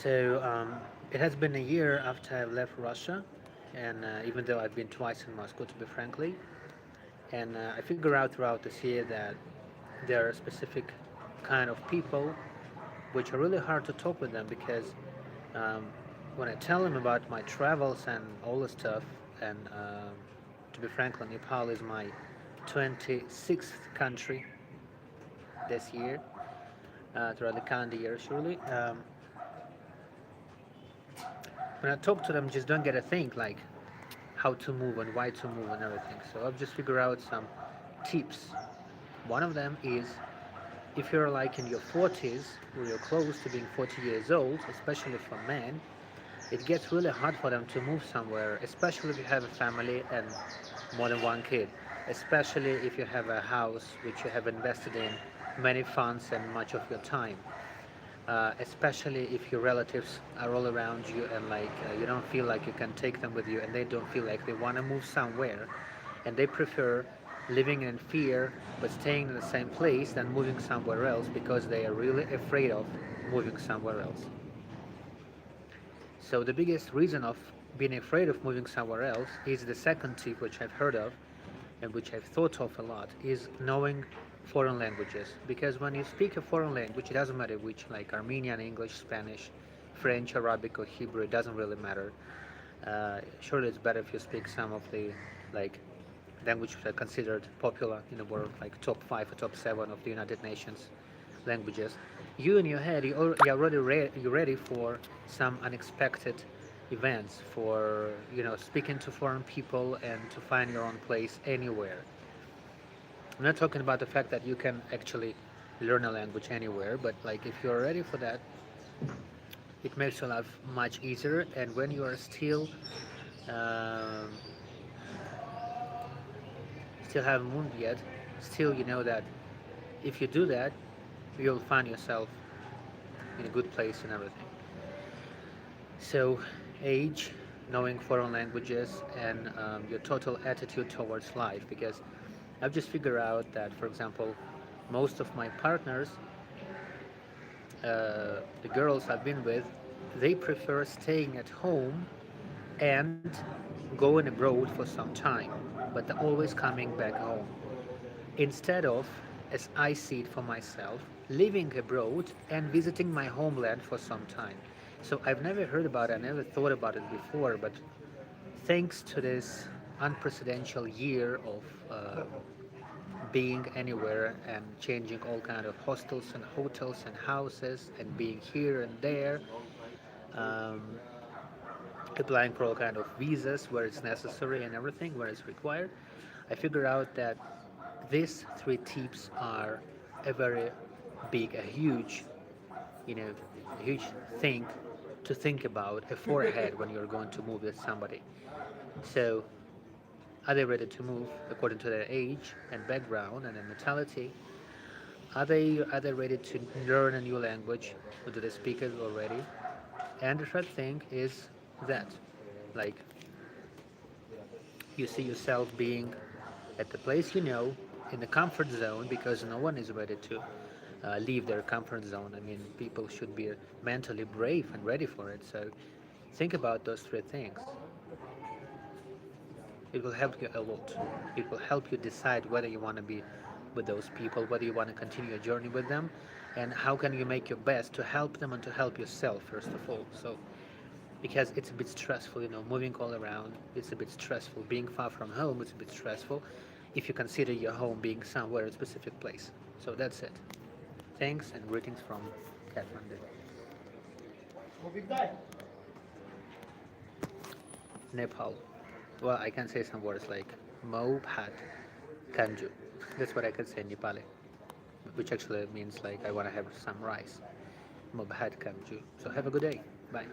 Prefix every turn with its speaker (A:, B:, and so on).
A: So it has been a year after I left Russia, and even though I've been twice in Moscow, to be frankly, and I figure out throughout this year that there are specific kind of people which are really hard to talk with them because um, when I tell them about my travels and all the stuff, and to be frank, Nepal is my 26th country this year, throughout the calendar year, surely. When I talk to them, just don't get a think like how to move and why to move and everything. So I've just figured out some tips. One of them is if you're like in your 40s or you're close to being 40 years old, especially for men, it gets really hard for them to move somewhere, especially if you have a family and more than one kid, especially if you have a house which you have invested in many funds and much of your time. Especially if your relatives are all around you and like you don't feel like you can take them with you and they don't feel like they want to move somewhere and they prefer living in fear but staying in the same place than moving somewhere else because they are really afraid of moving somewhere else. So the biggest reason of being afraid of moving somewhere else is the second tip which I've heard of and which I've thought of a lot is knowing foreign languages. Because when you speak a foreign language, it doesn't matter which, like Armenian, English, Spanish, French, Arabic, or Hebrew, it doesn't really matter. Surely it's better if you speak some of the like languages that are considered popular in the world, like top five or top seven of the United Nations languages. You in your head, you're already you're ready for some unexpected events, for speaking to foreign people and to find your own place anywhere. I'm not talking about the fact that you can actually learn a language anywhere, but like if you're ready for that, it makes your life much easier. And when you are um, still haven't moved yet, still you know that if you do that, you'll find yourself in a good place and everything. So, age, knowing foreign languages, and your total attitude towards life. Because I've just figured out that, for example, most of my partners, the girls I've been with, they prefer staying at home and going abroad for some time, but they're always coming back home. Instead of, as I see it for myself, living abroad and visiting my homeland for some time. So I've never heard about it, I never thought about it before, but thanks to this unprecedented year of being anywhere and changing all kind of hostels and hotels and houses and being here and there, um, applying for all kind of visas where it's necessary and everything where it's required, I figured out that these three tips are a very big, a huge, you know, a huge thing to think about a forehead when you're going to move with somebody. So, are they ready to move according to their age and background and their mentality? Are they ready to learn a new language? Or do they speak it already? And the third thing is that, like, you see yourself being at the place you know in the comfort zone because no one is ready to leave their comfort zone. I mean, people should be mentally brave and ready for it. So think about those three things. It will help you a lot. It will help you decide whether you want to be with those people, whether you want to continue your journey with them, and how can you make your best to help them and to help yourself first of all. So because it's a bit stressful, moving all around. It's a bit stressful. Being far from home, it's a bit stressful if you consider your home being somewhere, a specific place. So that's it. Thanks and greetings from Kathmandu. Nepal. Well, I can say some words like Mo Phat Kanju. That's what I can say in Nepali, which actually means like I want to have some rice. Mo Phat Kanju. So have a good day. Bye.